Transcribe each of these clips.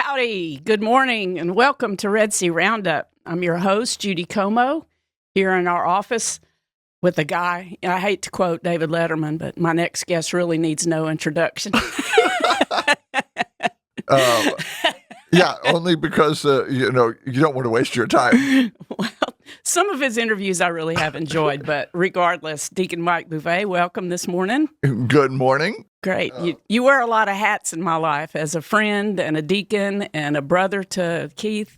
Howdy, good morning, and welcome to Red Sea Roundup. I'm your host, Judy Comeaux, here in our office with a guy. I hate to quote David Letterman, but my next guest really needs no introduction. Yeah, only because, you don't want to waste your time. Well, some of his interviews I really have enjoyed, but regardless, Deacon Mike Beauvais, welcome this morning. Good morning. Great. You wear a lot of hats in my life as a friend and a deacon and a brother to Keith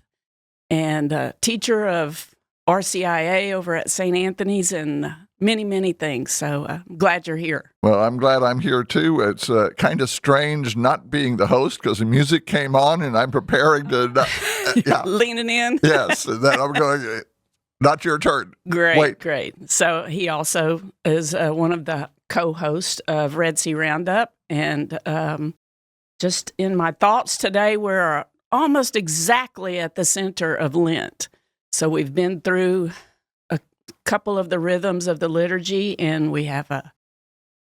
and a teacher of RCIA over at St. Anthony's and many, many things. So I'm glad you're here. Well, I'm glad I'm here, too. It's kind of strange not being the host because the music came on and I'm preparing to... Leaning in? Yes, and then I'm going, not your turn. Great. So he also is one of the co-hosts of Red Sea Roundup. And just in my thoughts today, we're almost exactly at the center of Lent. So we've been through a couple of the rhythms of the liturgy, and we have a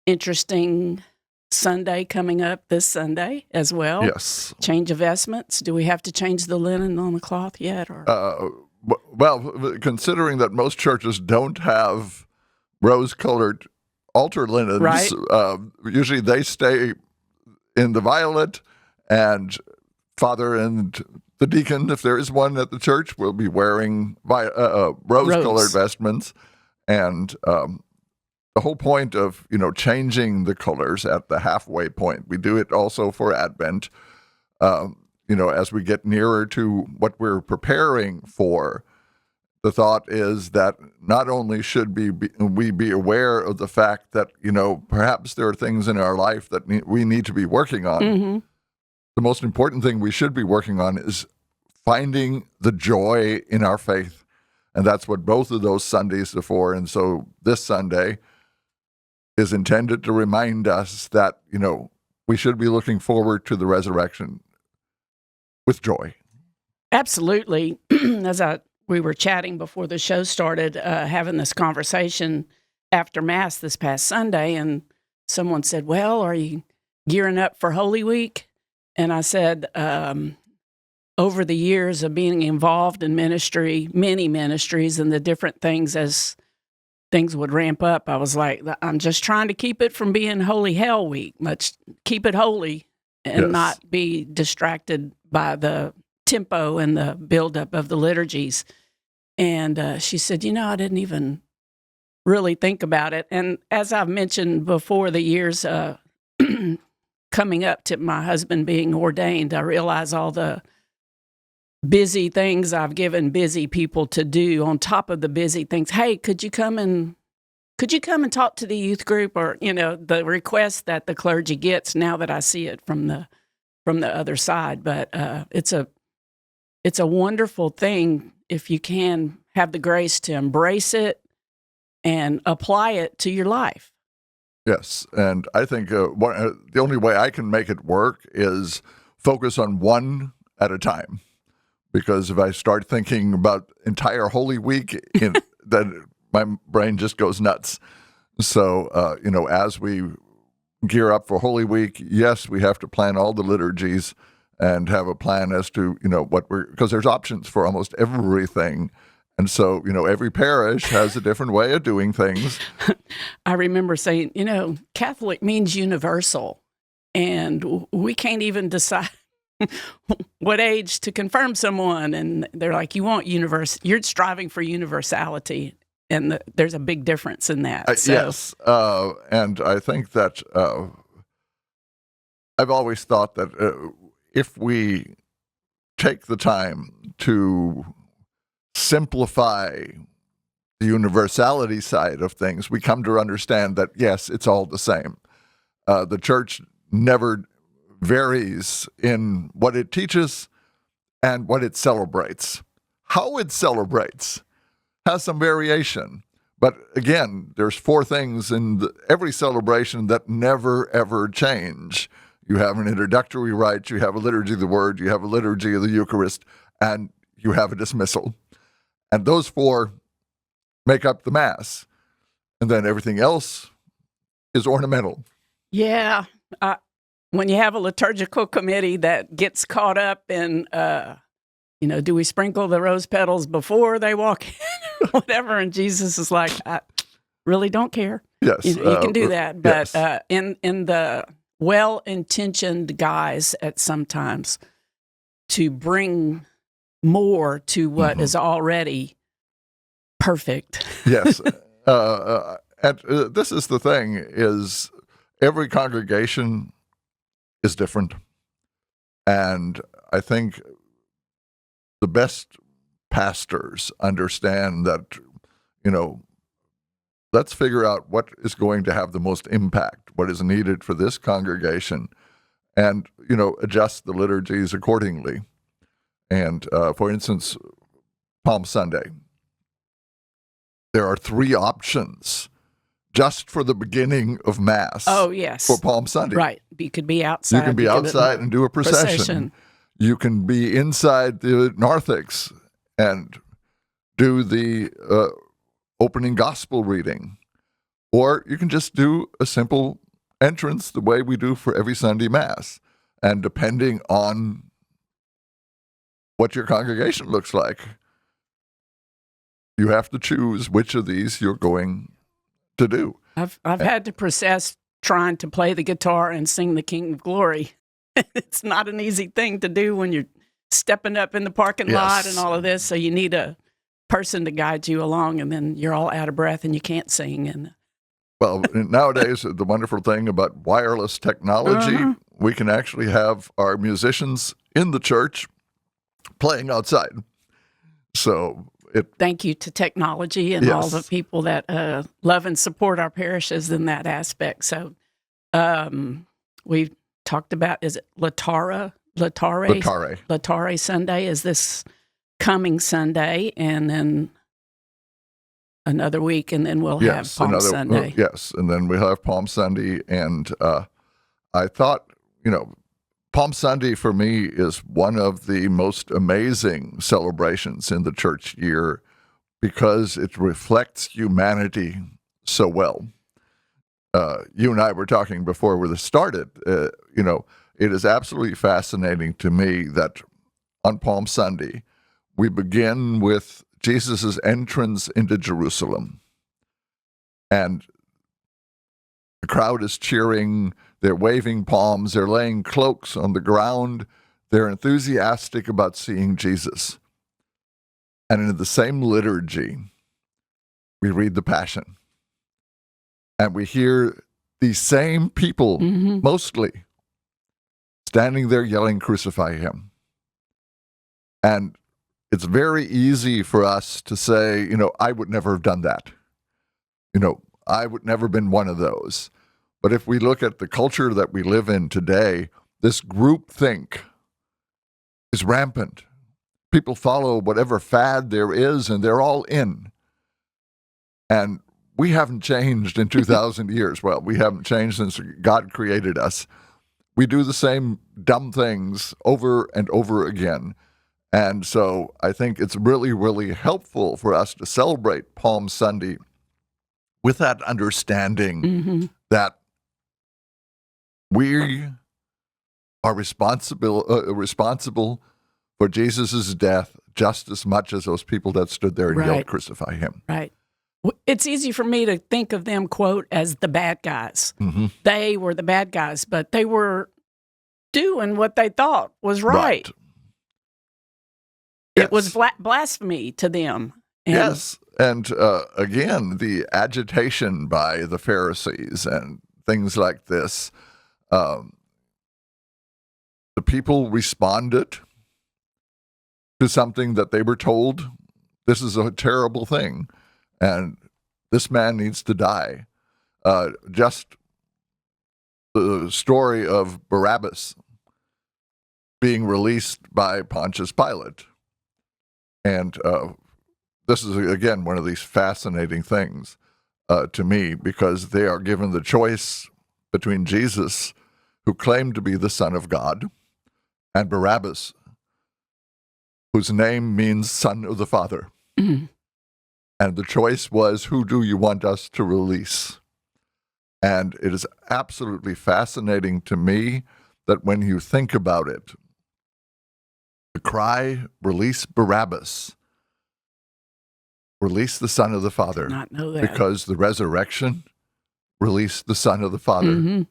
interesting Sunday coming up this Sunday as well. Yes. Change of vestments. Do we have to change the linen on the cloth yet? Or? Well, considering that most churches don't have rose-colored altar linens, right. Usually they stay in the violet, and Father and the deacon, if there is one at the church, will be wearing rose-colored vestments. And the whole point of, changing the colors at the halfway point, we do it also for Advent, as we get nearer to what we're preparing for. The thought is that not only should we be aware of the fact that, perhaps there are things in our life that we need to be working on. Mm-hmm. The most important thing we should be working on is finding the joy in our faith. And that's what both of those Sundays are for. And so this Sunday is intended to remind us that, we should be looking forward to the resurrection with joy. Absolutely. We were chatting before the show started, having this conversation after Mass this past Sunday, and someone said, well, are you gearing up for Holy Week? And I said, over the years of being involved in ministry, many ministries, and the different things as things would ramp up, I was like, I'm just trying to keep it from being Holy Hell Week. Let's keep it holy and not be distracted by the tempo and the buildup of the liturgies. And she said, I didn't even really think about it. And as I've mentioned before, the years coming up to my husband being ordained, I realize all the busy things I've given busy people to do on top of the busy things. Hey, could you come and talk to the youth group? Or, the request that the clergy gets now that I see it from the other side. But it's a wonderful thing if you can have the grace to embrace it and apply it to your life. Yes, and I think the only way I can make it work is focus on one at a time. Because if I start thinking about entire Holy Week, then my brain just goes nuts. So, as we gear up for Holy Week, yes, we have to plan all the liturgies and have a plan as to, because there's options for almost everything. And so, every parish has a different way of doing things. I remember saying, Catholic means universal, and we can't even decide what age to confirm someone. And they're like, you're striving for universality. And there's a big difference in that. So. Yes. And I think that I've always thought that if we take the time to simplify the universality side of things, we come to understand that, yes, it's all the same. The church never varies in what it teaches and what it celebrates. How it celebrates has some variation. But again, there's four things in every celebration that never, ever change. You have an introductory rite, you have a liturgy of the word, you have a liturgy of the Eucharist, and you have a dismissal. And those four make up the Mass. And then everything else is ornamental. Yeah. when you have a liturgical committee that gets caught up in, do we sprinkle the rose petals before they walk in or whatever? And Jesus is like, I really don't care. Yes. You can do that. But yes. In the well-intentioned guise at sometimes to bring more to what is already perfect. Yes. And this is the thing, is every congregation is different. And I think the best pastors understand that, let's figure out what is going to have the most impact, what is needed for this congregation, and, adjust the liturgies accordingly. And, for instance, Palm Sunday, there are 3 options just for the beginning of Mass. Oh, yes. For Palm Sunday. Right. You could be outside. You can be outside and do a procession. You can be inside the narthex and do the opening gospel reading. Or you can just do a simple entrance the way we do for every Sunday Mass. And depending on what your congregation looks like, you have to choose which of these you're going to do. I've had to process trying to play the guitar and sing the King of Glory. It's not an easy thing to do when you're stepping up in the parking lot and all of this. So you need a person to guide you along, and then you're all out of breath and you can't sing. And well, nowadays, the wonderful thing about wireless technology, we can actually have our musicians in the church playing outside. So thank you to technology and all the people that love and support our parishes in that aspect. So we've talked about, is it Laetare Sunday is this coming Sunday, and then another week, and then we'll have Palm Sunday. And then we'll have Palm Sunday. And I thought, Palm Sunday for me is one of the most amazing celebrations in the church year because it reflects humanity so well. You and I were talking before we started, it is absolutely fascinating to me that on Palm Sunday, we begin with Jesus' entrance into Jerusalem. And the crowd is cheering, they're waving palms, they're laying cloaks on the ground, they're enthusiastic about seeing Jesus. And in the same liturgy, we read the Passion. And we hear these same people, mostly, standing there yelling, "Crucify him." And it's very easy for us to say, I would never have done that. I would never have been one of those. But if we look at the culture that we live in today, this groupthink is rampant. People follow whatever fad there is, and they're all in. And we haven't changed in 2,000 years. Well, we haven't changed since God created us. We do the same dumb things over and over again. And so I think it's really, really helpful for us to celebrate Palm Sunday with that understanding that we are responsible for Jesus' death just as much as those people that stood there and yelled, "Crucify him." Right. It's easy for me to think of them, quote, as the bad guys. They were the bad guys, but they were doing what they thought was right. Yes. It was blasphemy to them. And yes. And again, the agitation by the Pharisees and things like this, the people responded to something that they were told, this is a terrible thing, and this man needs to die. Just the story of Barabbas being released by Pontius Pilate. And this is, again, one of these fascinating things to me, because they are given the choice between Jesus, who claimed to be the Son of God, and Barabbas, whose name means Son of the Father. And the choice was, who do you want us to release? And it is absolutely fascinating to me that when you think about it, the cry, release Barabbas, release the Son of the Father. Did not know that. Because the resurrection, release the Son of the Father, Mm-hmm.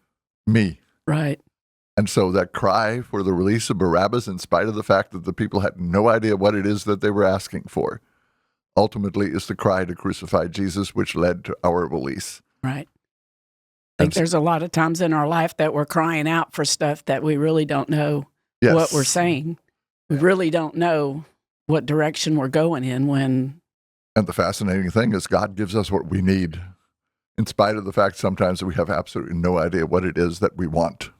me. Right. And so that cry for the release of Barabbas, in spite of the fact that the people had no idea what it is that they were asking for, ultimately is the cry to crucify Jesus, which led to our release. Right. I think there's a lot of times in our life that we're crying out for stuff that we really don't know Yes. what we're saying. We really don't know what direction we're going in when... And the fascinating thing is God gives us what we need, in spite of the fact sometimes that we have absolutely no idea what it is that we want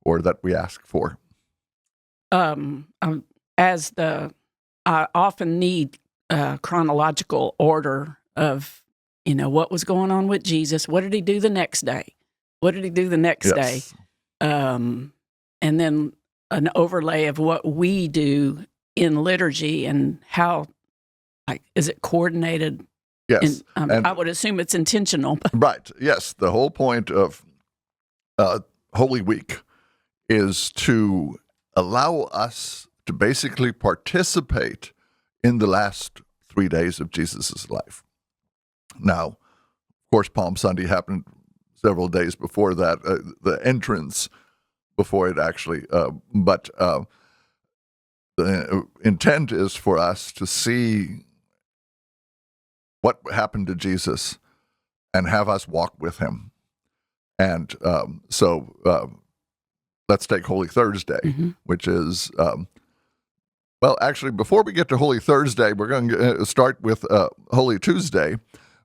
or that we ask for. I often need chronological order of, what was going on with Jesus. What did he do the next day? What did he do the next day? And then an overlay of what we do in liturgy and how, is it coordinated? Yes. And I would assume it's intentional. Right. Yes. The whole point of Holy Week is to allow us to basically participate in the last 3 days of Jesus' life. Now, of course, Palm Sunday happened several days before that, the entrance before it actually, but the intent is for us to see what happened to Jesus and have us walk with him. And so let's take Holy Thursday, Mm-hmm. which is, well, actually, before we get to Holy Thursday, we're going to start with Holy Tuesday,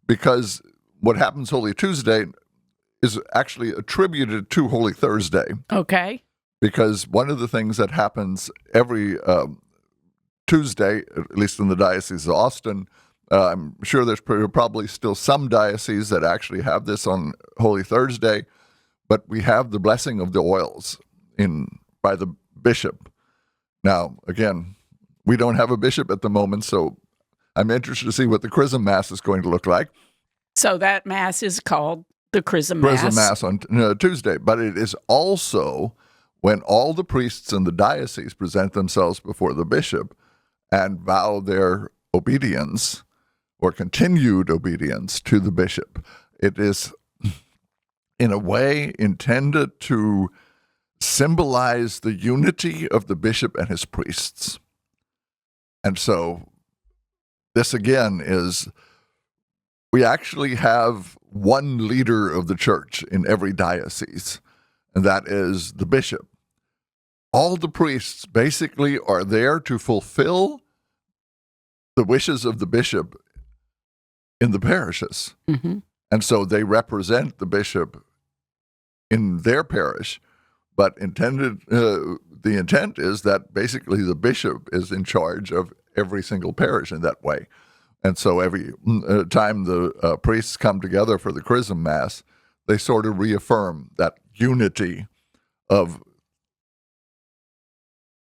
because what happens Holy Tuesday is actually attributed to Holy Thursday. Okay. Because one of the things that happens every Tuesday, at least in the Diocese of Austin, I'm sure there's probably still some dioceses that actually have this on Holy Thursday, but we have the blessing of the oils by the bishop. Now, again, we don't have a bishop at the moment, so I'm interested to see what the Chrism Mass is going to look like. So that Mass is called the Chrism Mass. Chrism Mass on Tuesday, but it is also when all the priests in the diocese present themselves before the bishop and vow their obedience or continued obedience to the bishop. It is, in a way, intended to symbolize the unity of the bishop and his priests. And so this, again, is, we actually have one leader of the church in every diocese, and that is the bishop. All the priests basically are there to fulfill the wishes of the bishop in the parishes. Mm-hmm. And so they represent the bishop in their parish, but the intent is that basically the bishop is in charge of every single parish in that way. And so every time the priests come together for the Chrism Mass, they sort of reaffirm that unity of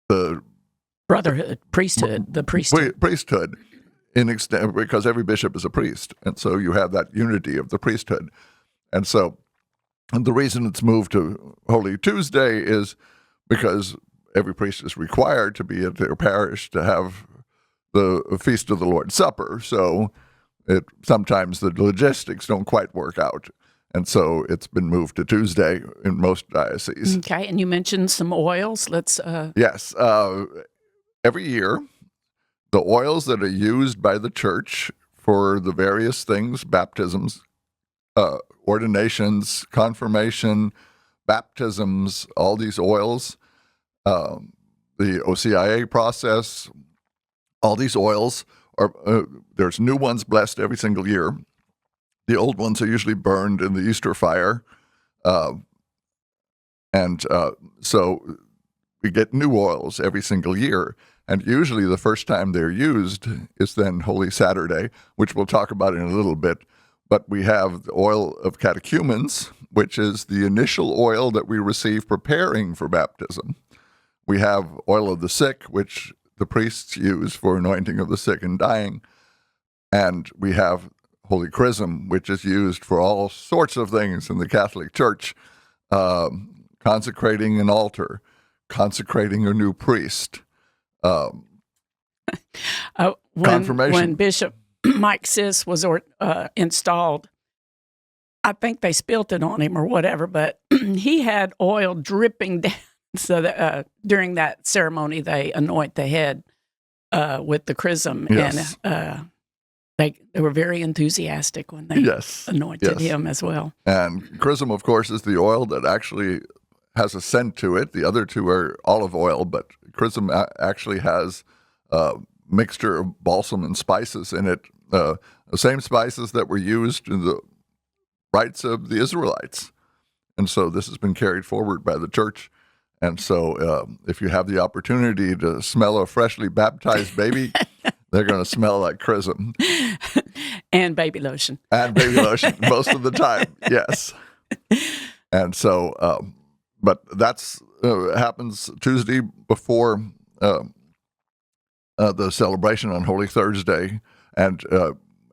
the brotherhood, priesthood, the priesthood. Priesthood, in extent, because every bishop is a priest, and so you have that unity of the priesthood. And so, and the reason it's moved to Holy Tuesday is because every priest is required to be at their parish to have the Feast of the Lord's Supper. So sometimes the logistics don't quite work out. And so it's been moved to Tuesday in most dioceses. Okay, and you mentioned some oils. Let's... Yes. Every year, the oils that are used by the church for the various things, baptisms, ordinations, confirmation, baptisms, all these oils, the OCIA process, all these oils, are there's new ones blessed every single year. The old ones are usually burned in the Easter fire. So we get new oils every single year. And usually the first time they're used is then Holy Saturday, which we'll talk about in a little bit. But we have the oil of catechumens, which is the initial oil that we receive preparing for baptism. We have oil of the sick, which the priests use for anointing of the sick and dying. And we have Holy Chrism, which is used for all sorts of things in the Catholic Church, consecrating an altar, consecrating a new priest, confirmation. When Bishop Mike Sis was installed, I think they spilt it on him or whatever, but he had oil dripping down. So that, during that ceremony, they anoint the head with the chrism, Yes. and they were very enthusiastic when they anointed him as well. And chrism, of course, is the oil that actually has a scent to it. The other two are olive oil, but chrism actually has a mixture of balsam and spices in it, the same spices that were used in the rites of the Israelites. And so this has been carried forward by the church. And so if you have the opportunity to smell a freshly baptized baby, they're going to smell like chrism. And baby lotion. And baby lotion most of the time, yes. And so, but that's happens Tuesday before the celebration on Holy Thursday. And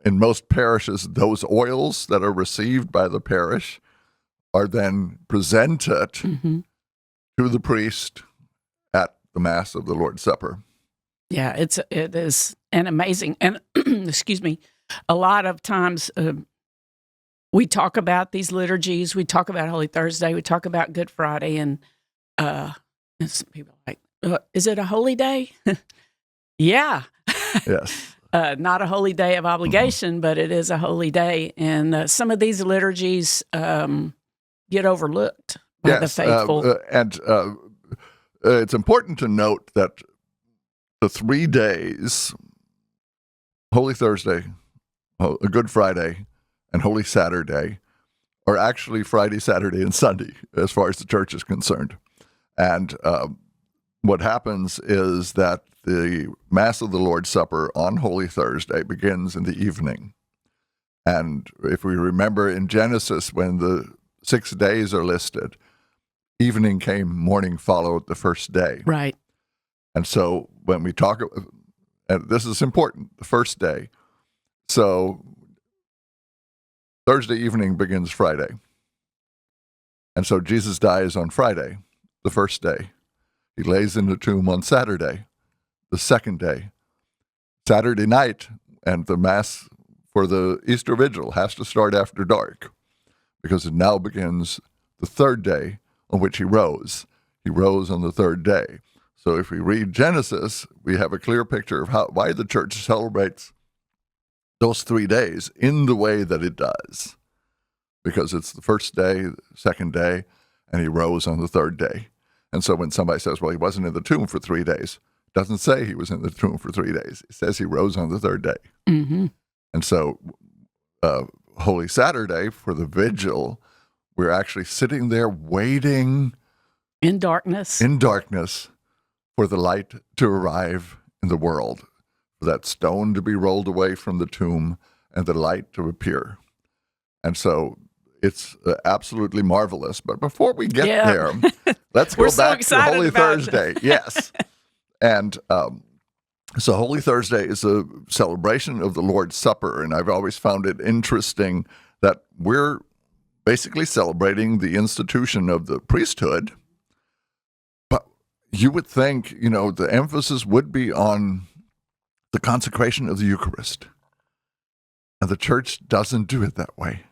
in most parishes, those oils that are received by the parish are then presented to the priest at the Mass of the Lord's Supper. Yeah, it is an amazing, and excuse me, a lot of times we talk about these liturgies, we talk about Holy Thursday, we talk about Good Friday, and some people are like, is it a holy day? Yeah. Yes. Not a holy day of obligation, but it is a holy day, and some of these liturgies get overlooked by the faithful. And it's important to note that the 3 days, Holy Thursday, Good Friday, and Holy Saturday, are actually Friday, Saturday, and Sunday, as far as the church is concerned. And what happens is that the Mass of the Lord's Supper on Holy Thursday begins in the evening. And if we remember in Genesis, when the 6 days are listed, evening came, morning followed the first day. Right. And so when we talk, and this is important, the first day. So Thursday evening begins Friday. And so Jesus dies on Friday, the first day. He lays in the tomb on Saturday, the second day. Saturday night, and the Mass for the Easter Vigil has to start after dark, because it now begins the third day on which he rose. He rose on the third day. So if we read Genesis, we have a clear picture of why the church celebrates those 3 days in the way that it does. Because it's the first day, the second day, and he rose on the third day. And so when somebody says, well, he wasn't in the tomb for 3 days, it doesn't say he was in the tomb for 3 days. It says he rose on the third day. Mm-hmm. And so Holy Saturday, for the vigil, we're actually sitting there waiting in darkness for the light to arrive in the world, for that stone to be rolled away from the tomb and the light to appear. And so it's absolutely marvelous. But before we get there, let's go back to Holy Thursday. Yes. And so Holy Thursday is a celebration of the Lord's Supper. And I've always found it interesting that we're basically celebrating the institution of the priesthood. But you would think, the emphasis would be on the consecration of the Eucharist. And the church doesn't do it that way.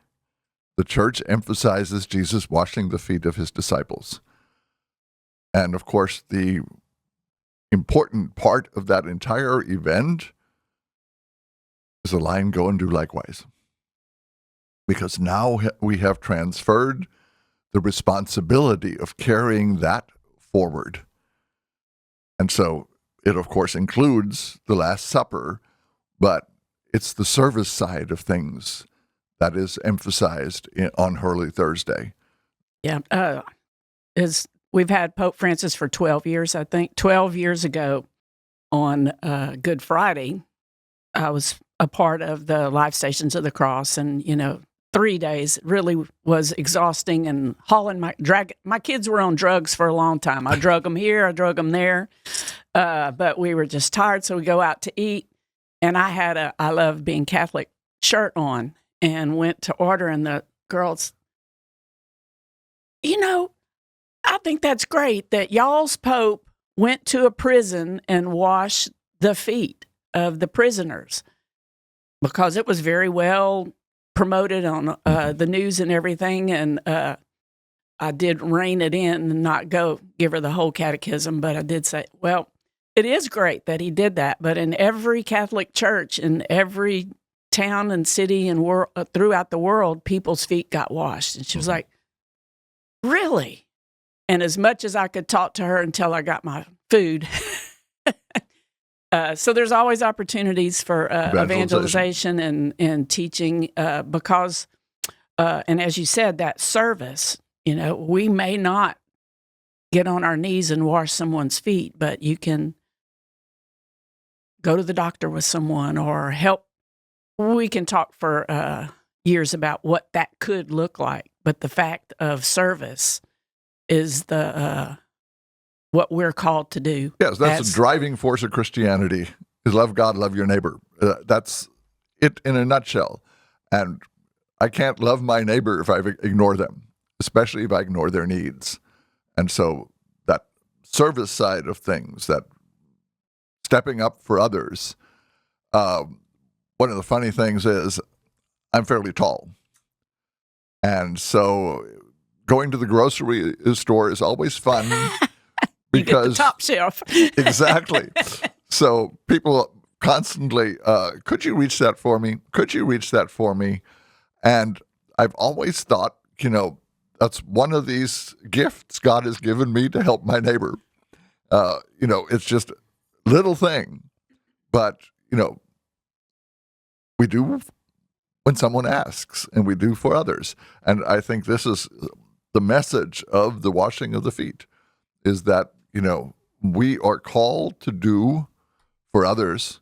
The church emphasizes Jesus washing the feet of his disciples. And of course, the important part of that entire event is the line, go and do likewise. Because now we have transferred the responsibility of carrying that forward. And so it, of course, includes the Last Supper, but it's the service side of things that is emphasized on Holy Thursday. Yeah. We've had Pope Francis for 12 years, I think. 12 years ago on Good Friday, I was a part of the Life Stations of the Cross, and, 3 days really was exhausting, and my kids were on drugs for a long time. I drug them here, I drug them there, but we were just tired, so we go out to eat, and I had I love being Catholic shirt on, and went to order, and the girls, I think that's great that y'all's Pope went to a prison and washed the feet of the prisoners, because it was very well promoted on the news and everything. And I did rein it in and not go give her the whole catechism, but I did say, well, it is great that he did that. But in every Catholic church, in every town and city and throughout the world, people's feet got washed. And she was like, really? And as much as I could talk to her until I got my food. So there's always opportunities for evangelization and teaching because, and as you said, that service, we may not get on our knees and wash someone's feet, but you can go to the doctor with someone or help. We can talk for years about what that could look like, but the fact of service is what we're called to do. Yes, that's the driving force of Christianity, is love God, love your neighbor. That's it in a nutshell. And I can't love my neighbor if I ignore them, especially if I ignore their needs. And so that service side of things, that stepping up for others, one of the funny things is I'm fairly tall. And so going to the grocery store is always fun. Because, you get the top shelf. Exactly. So people constantly, could you reach that for me? Could you reach that for me? And I've always thought, that's one of these gifts God has given me to help my neighbor. It's just a little thing. But, we do when someone asks, and we do for others. And I think this is the message of the washing of the feet, is that, we are called to do for others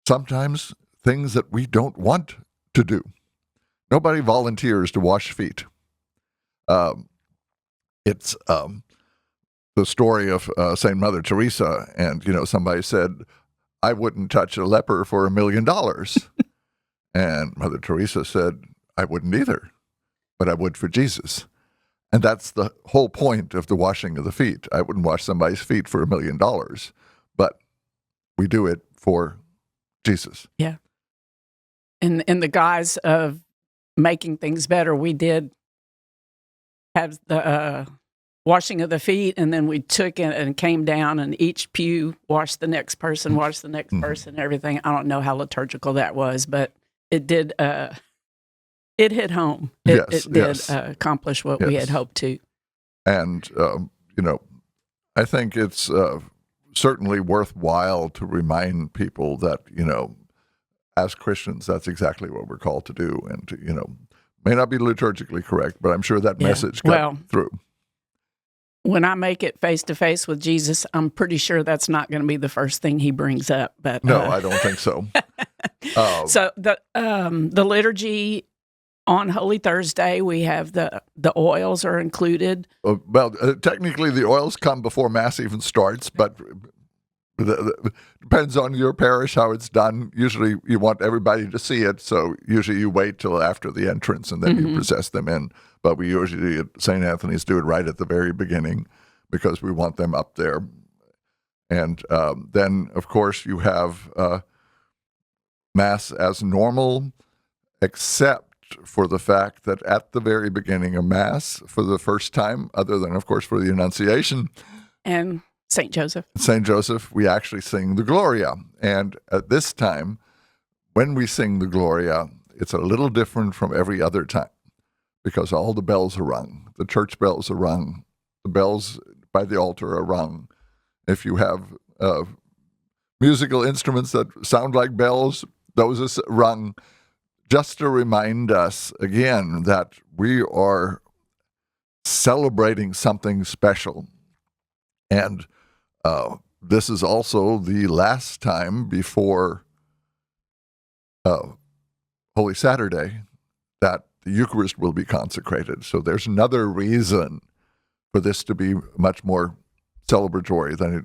sometimes things that we don't want to do. Nobody volunteers to wash feet. It's the story of St. Mother Teresa, and, somebody said, I wouldn't touch a leper for $1 million. And Mother Teresa said, I wouldn't either, but I would for Jesus. And that's the whole point of the washing of the feet. I wouldn't wash somebody's feet for $1 million, but we do it for Jesus. Yeah. In the guise of making things better, we did have the washing of the feet, and then we took it and came down, and each pew washed the next person, washed the next person, everything. I don't know how liturgical that was, but it did. It hit home. It did accomplish what we had hoped to. And, I think it's certainly worthwhile to remind people that, as Christians, that's exactly what we're called to do. And, may not be liturgically correct, but I'm sure that message got through. When I make it face-to-face with Jesus, I'm pretty sure that's not going to be the first thing he brings up. But no, I don't think so. So the liturgy, on Holy Thursday, we have the oils are included. Well, technically the oils come before Mass even starts, but depends on your parish how it's done. Usually you want everybody to see it, so usually you wait till after the entrance and then you process them in. But we usually at St. Anthony's do it right at the very beginning because we want them up there. And then, of course, you have Mass as normal, except for the fact that at the very beginning of Mass, for the first time, other than, of course, for the Annunciation and St. Joseph, we actually sing the Gloria. And at this time, when we sing the Gloria, it's a little different from every other time because all the bells are rung. The church bells are rung. The bells by the altar are rung. If you have musical instruments that sound like bells, those are rung. Just to remind us again that we are celebrating something special. And this is also the last time before Holy Saturday that the Eucharist will be consecrated. So there's another reason for this to be much more celebratory than it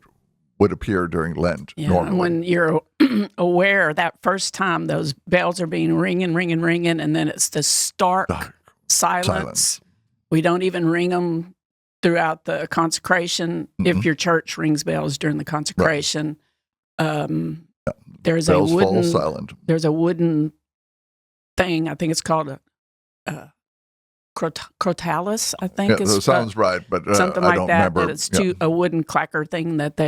would appear during Lent normally. When you're aware that first time those bells are being ringing, and then it's the stark silence. We don't even ring them throughout the consecration. Mhm. If your church rings bells during the consecration, there's Bells a fall wooden silent. there's a wooden thing. I think it's called a crotalis. I think Yeah, that sounds right, but something I like don't that. remember. That it's a wooden clacker thing that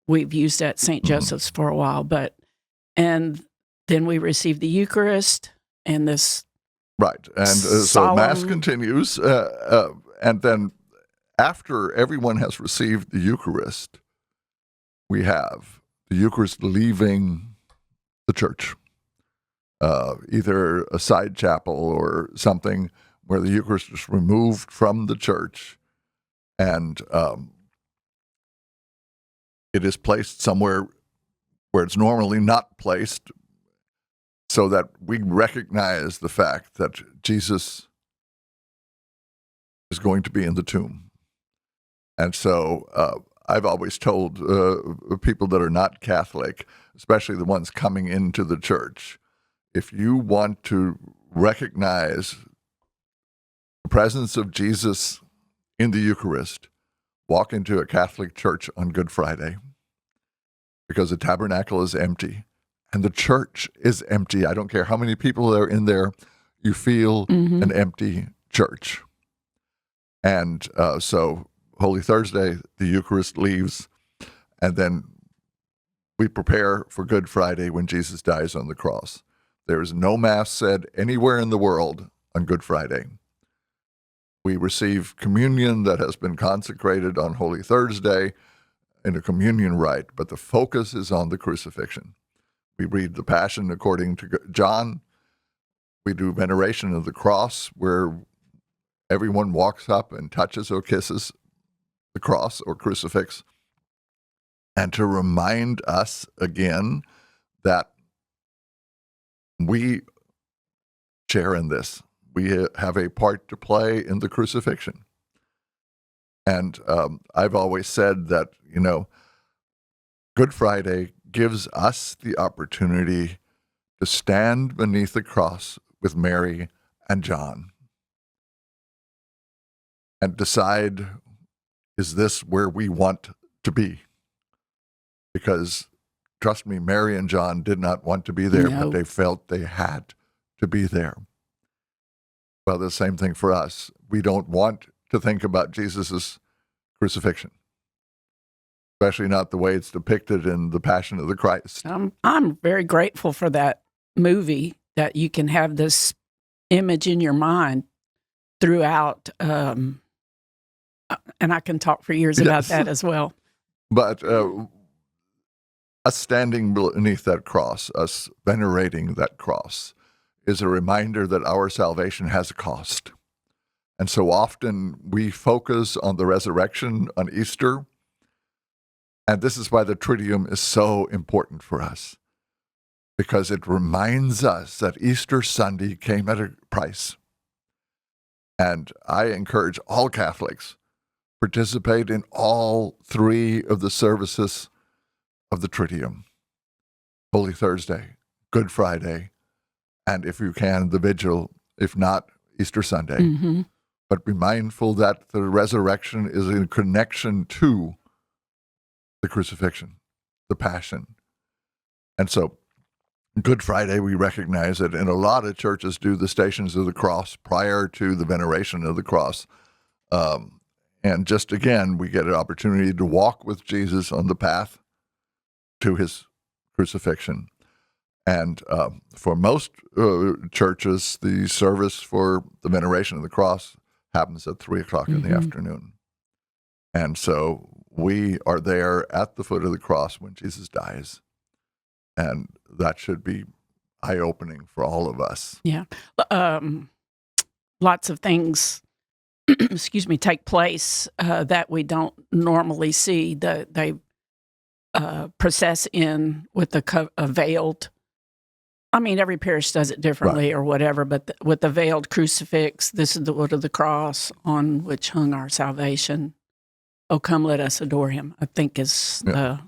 we've used at St. Mhm. Joseph's for a while, and then we receive the Eucharist and this Right, and so Mass continues, and then after everyone has received the Eucharist, we have the Eucharist leaving the church, either a side chapel or something where the Eucharist is removed from the church, and it is placed somewhere where it's normally not placed, so that we recognize the fact that Jesus is going to be in the tomb. And so I've always told people that are not Catholic, especially the ones coming into the church, if you want to recognize the presence of Jesus in the Eucharist, walk into a Catholic church on Good Friday, because the tabernacle is empty and the church is empty. I don't care how many people are in there, you feel an empty church. And so Holy Thursday, the Eucharist leaves, and then we prepare for Good Friday when Jesus dies on the cross. There is no Mass said anywhere in the world on Good Friday. We receive communion that has been consecrated on Holy Thursday in a communion rite, but the focus is on the crucifixion. We read the Passion according to John. We do veneration of the cross, where everyone walks up and touches or kisses the cross or crucifix, and to remind us again that we share in this. We have a part to play in the crucifixion. And I've always said that, Good Friday gives us the opportunity to stand beneath the cross with Mary and John and decide, is this where we want to be? Because, trust me, Mary and John did not want to be there, No. but they felt they had to be there. Well, the same thing for us. We don't want to think about Jesus' crucifixion, especially not the way it's depicted in the Passion of the Christ. I'm very grateful for that movie, that you can have this image in your mind throughout, and I can talk for years about that as well. But us standing beneath that cross, us venerating that cross, is a reminder that our salvation has a cost. And so often we focus on the resurrection on Easter, and this is why the Triduum is so important for us, because it reminds us that Easter Sunday came at a price. And I encourage all Catholics, participate in all three of the services of the Triduum: Holy Thursday, Good Friday, and if you can, the Vigil, if not, Easter Sunday. Mm-hmm. But be mindful that the resurrection is in connection to the crucifixion, the Passion. And so Good Friday, we recognize it, and a lot of churches do the Stations of the Cross prior to the veneration of the cross. And just again, we get an opportunity to walk with Jesus on the path to his crucifixion. And for most churches, the service for the veneration of the cross happens at 3:00 in the afternoon. And so we are there at the foot of the cross when Jesus dies. And that should be eye-opening for all of us. Yeah. Lots of things, take place that we don't normally see. They process in with a veiled, every parish does it differently, right, or whatever, but with the veiled crucifix, this is the wood of the cross on which hung our salvation. Oh, come, let us adore him, I think is the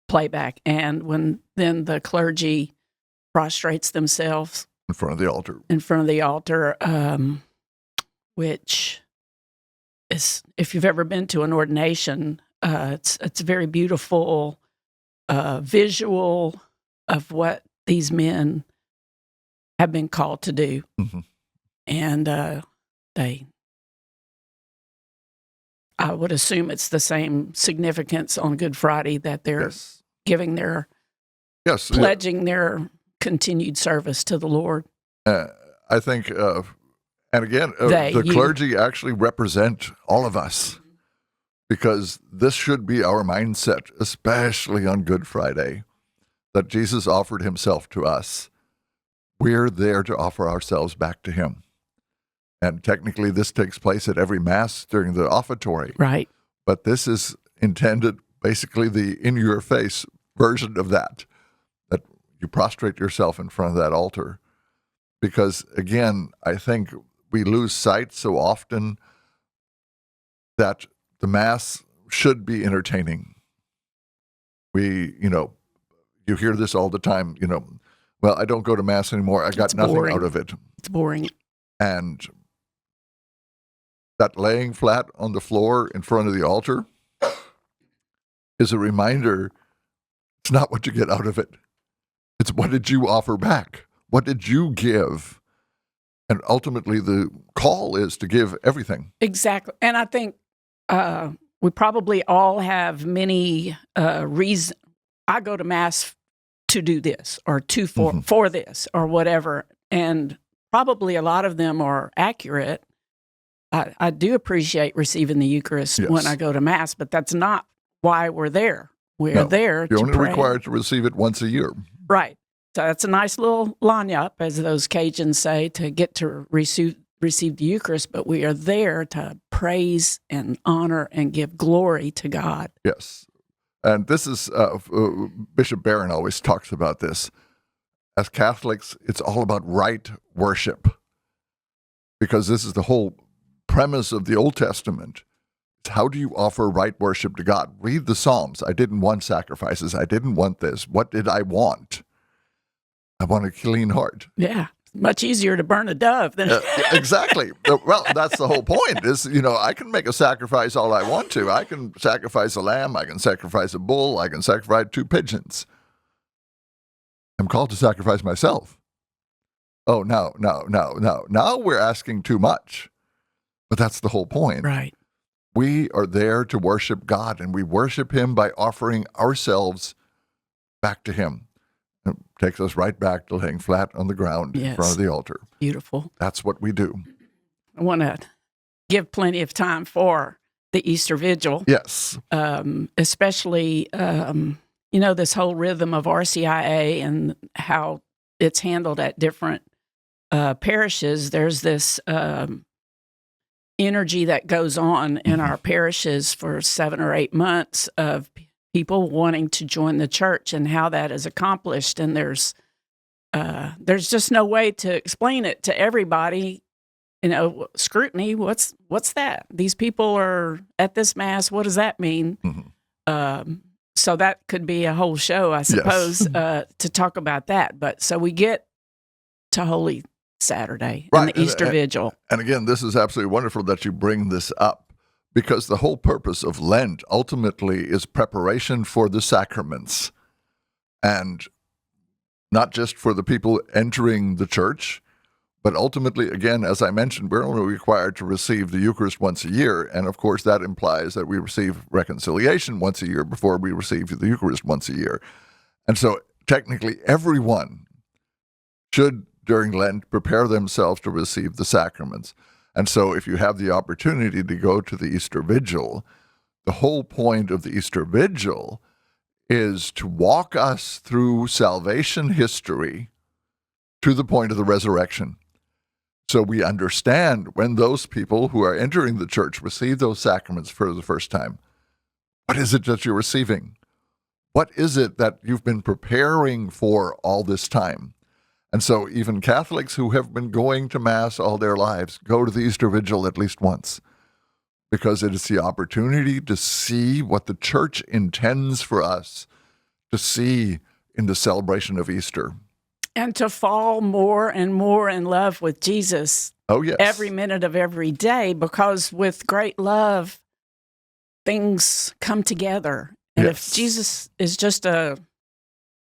playback. And when then the clergy prostrates themselves in front of the altar, which if you've ever been to an ordination, it's a very beautiful visual of what these men have been called to do. Mm-hmm. And I would assume it's the same significance on Good Friday that they're giving their, pledging their continued service to the Lord. I think, and again, the clergy actually represent all of us, because this should be our mindset, especially on Good Friday, that Jesus offered himself to us. We're there to offer ourselves back to him. And technically, this takes place at every Mass during the offertory. Right. But this is intended, basically, the in-your-face version of that you prostrate yourself in front of that altar. Because, again, I think we lose sight so often that the Mass should be entertaining. You hear this all the time, well, I don't go to Mass anymore. I got nothing out of it. It's boring. And that laying flat on the floor in front of the altar is a reminder it's not what you get out of it. It's what did you offer back? What did you give? And ultimately, the call is to give everything. Exactly. And I think we probably all have many reasons. I go to Mass to do this or for this or whatever. And probably a lot of them are accurate. I do appreciate receiving the Eucharist when I go to Mass, but that's not why we're there. We're there to pray. You're only required to receive it once a year. Right. So that's a nice little lagniappe, as those Cajuns say, to get to receive the Eucharist, but we are there to praise and honor and give glory to God. Yes. And this is, Bishop Barron always talks about this. As Catholics, it's all about right worship, because this is the whole premise of the Old Testament. It's how do you offer right worship to God? Read the Psalms. I didn't want sacrifices. I didn't want this. What did I want? I want a clean heart. Yeah. Much easier to burn a dove than... Exactly. Well, that's the whole point is, I can make a sacrifice all I want to. I can sacrifice a lamb. I can sacrifice a bull. I can sacrifice 2 pigeons. I'm called to sacrifice myself. Oh, no. Now we're asking too much. But that's the whole point. Right. We are there to worship God, and we worship him by offering ourselves back to him. It takes us right back to laying flat on the ground in front of the altar. Beautiful. That's what we do. I want to give plenty of time for the Easter Vigil. Yes. Especially, this whole rhythm of RCIA and how it's handled at different parishes. There's this energy that goes on in our parishes for 7 or 8 months of people wanting to join the church and how that is accomplished. And there's just no way to explain it to everybody. Scrutiny, what's that? These people are at this Mass. What does that mean? Mm-hmm. So that could be a whole show, I suppose, to talk about that. But so we get to Holy Saturday and the Easter Vigil. And again, this is absolutely wonderful that you bring this up, because the whole purpose of Lent ultimately is preparation for the sacraments. And not just for the people entering the church, but ultimately, again, as I mentioned, we're only required to receive the Eucharist once a year. And of course, that implies that we receive reconciliation once a year before we receive the Eucharist once a year. And so technically, everyone should, during Lent, prepare themselves to receive the sacraments. And so if you have the opportunity to go to the Easter Vigil, the whole point of the Easter Vigil is to walk us through salvation history to the point of the resurrection. So we understand when those people who are entering the church receive those sacraments for the first time, what is it that you're receiving? What is it that you've been preparing for all this time? And so even Catholics who have been going to Mass all their lives go to the Easter Vigil at least once, because it is the opportunity to see what the church intends for us to see in the celebration of Easter. And to fall more and more in love with Jesus Oh, yes. every minute of every day, because with great love, things come together. And Yes. if Jesus is just a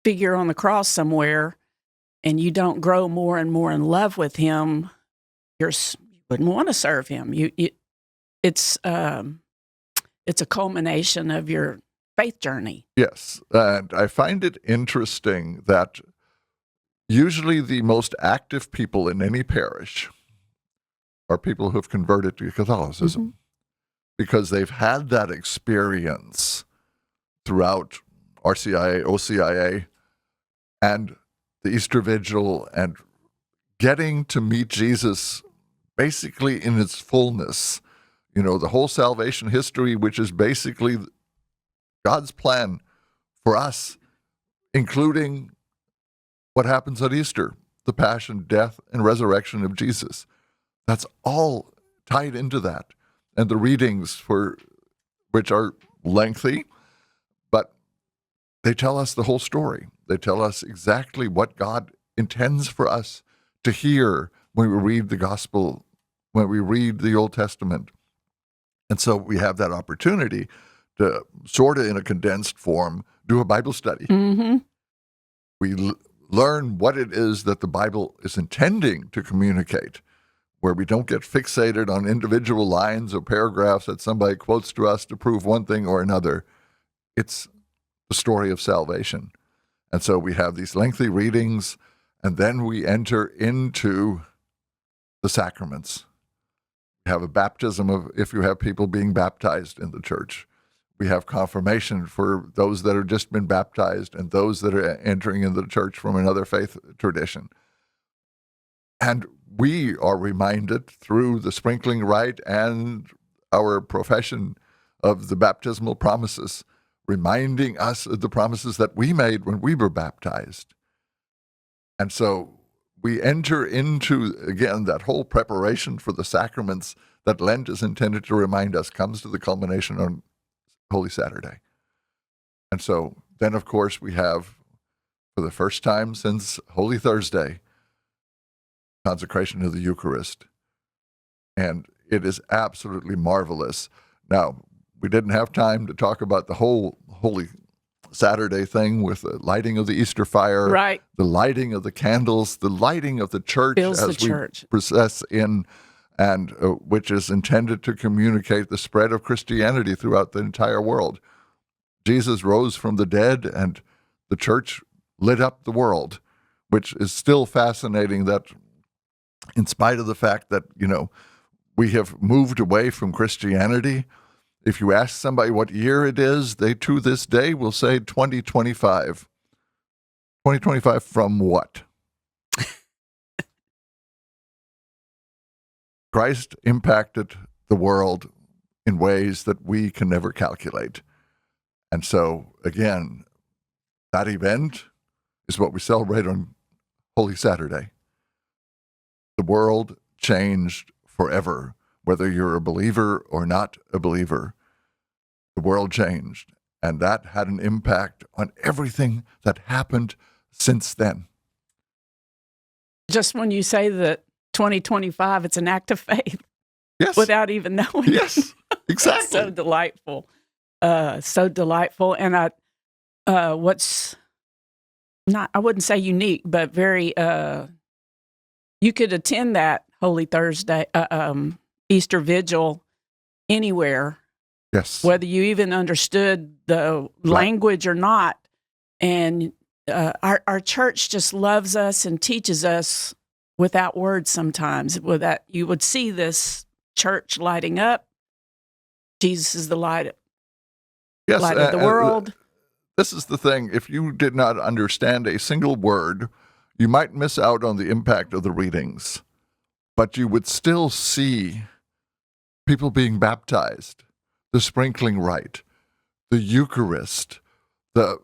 figure on the cross somewhere and you don't grow more and more in love with him, you wouldn't want to serve him. It's a culmination of your faith journey. Yes. And I find it interesting that usually the most active people in any parish are people who've converted to Catholicism. Mm-hmm. Because they've had that experience throughout RCIA, OCIA, and the Easter Vigil, and getting to meet Jesus basically in its fullness. You know, the whole salvation history, which is basically God's plan for us, including what happens at Easter, the passion, death, and resurrection of Jesus. That's all tied into that. And the readings, which are lengthy, but they tell us the whole story. They tell us exactly what God intends for us to hear when we read the gospel, when we read the Old Testament. And so we have that opportunity to sort of in a condensed form do a Bible study. Mm-hmm. We learn what it is that the Bible is intending to communicate, where we don't get fixated on individual lines or paragraphs that somebody quotes to us to prove one thing or another. It's the story of salvation. And so we have these lengthy readings, and then we enter into the sacraments. We have a baptism if you have people being baptized in the church. We have confirmation for those that have just been baptized and those that are entering into the church from another faith tradition. And we are reminded through the sprinkling rite and our profession of the baptismal promises, reminding us of the promises that we made when we were baptized. And so we enter into, again, that whole preparation for the sacraments that Lent is intended to remind us comes to the culmination on Holy Saturday. And so then, of course, we have, for the first time since Holy Thursday, consecration of the Eucharist. And it is absolutely marvelous. Now, we didn't have time to talk about the whole Holy Saturday thing with the lighting of the Easter fire, Right. the lighting of the candles, the lighting of the church Fills as the we church. process in, and which is intended to communicate the spread of Christianity throughout the entire world. Jesus rose from the dead, and the church lit up the world, which is still fascinating that in spite of the fact that, you know, we have moved away from Christianity, if you ask somebody what year it is, they to this day will say 2025. 2025 from what? Christ impacted the world in ways that we can never calculate. And so, again, that event is what we celebrate on Holy Saturday. The world changed forever, whether you're a believer or not a believer. The world changed, and that had an impact on everything that happened since then. Just when you say that 2025, it's an act of faith. Yes. Without even knowing. Yes, exactly. So delightful. So delightful. And what's not, I wouldn't say unique, but very, you could attend that Holy Thursday, Easter Vigil anywhere. Yes. Whether you even understood the language or not. And our church just loves us and teaches us without words sometimes. Without, you would see this church lighting up. Jesus is the light of the world. This is the thing. If you did not understand a single word, you might miss out on the impact of the readings, but you would still see people being baptized, the sprinkling rite, the Eucharist, the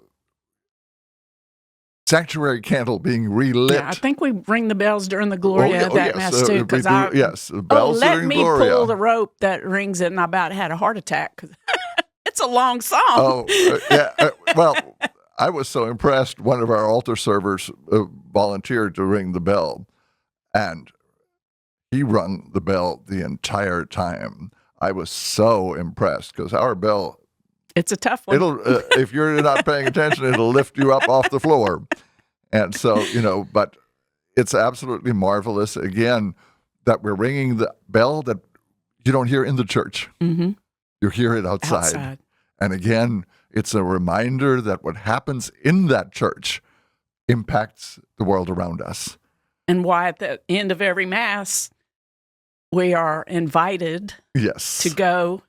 sanctuary candle being relit. Yeah, I think we ring the bells during the Gloria that Mass too. Because yes, the bells let during me Gloria. pull the rope that rings it, and I about had a heart attack. It's a long song. Oh, yeah. Well, I was so impressed. One of our altar servers volunteered to ring the bell, and he rung the bell the entire time. I was so impressed because our bell, it's a tough one. It'll if you're not paying attention, it'll lift you up off the floor. And so, but it's absolutely marvelous, again, that we're ringing the bell that you don't hear in the church. Mm-hmm. You hear it outside. And again, it's a reminder that what happens in that church impacts the world around us. And why at the end of every Mass, we are invited to go.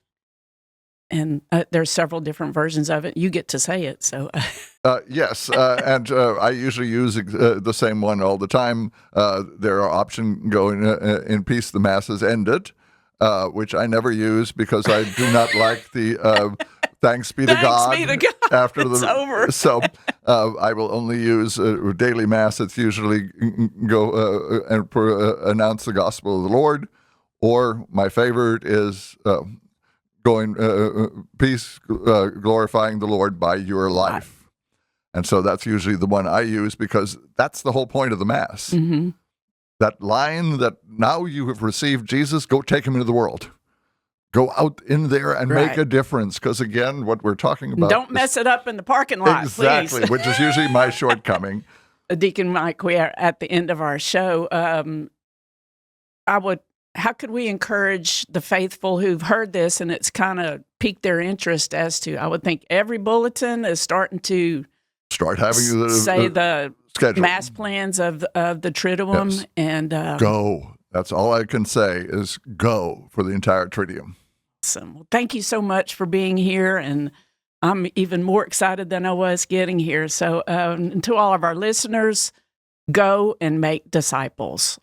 And there's several different versions of it. You get to say it, so. Yes, and I usually use the same one all the time. There are options going, in peace the Mass is ended, which I never use because I do not like the thanks be to God. Thanks be to God. After it's over. So I will only use daily Mass. It's usually go and announce the gospel of the Lord, or my favorite is going peace, glorifying the Lord by your life. And so that's usually the one I use because that's the whole point of the Mass. Mm-hmm. That line that now you have received Jesus, go take him into the world. Go out in there and make a difference. Because again, what we're talking about. Don't mess it up in the parking lot, exactly, please. Which is usually my shortcoming. Deacon Mike, we are at the end of our show. How could we encourage the faithful who've heard this and it's kind of piqued their interest as to, I would think every bulletin is starting to start having the schedule. Mass plans of the Triduum. Yes. And go. That's all I can say is go for the entire Triduum. Awesome. Well, thank you so much for being here. And I'm even more excited than I was getting here. So to all of our listeners, go and make disciples.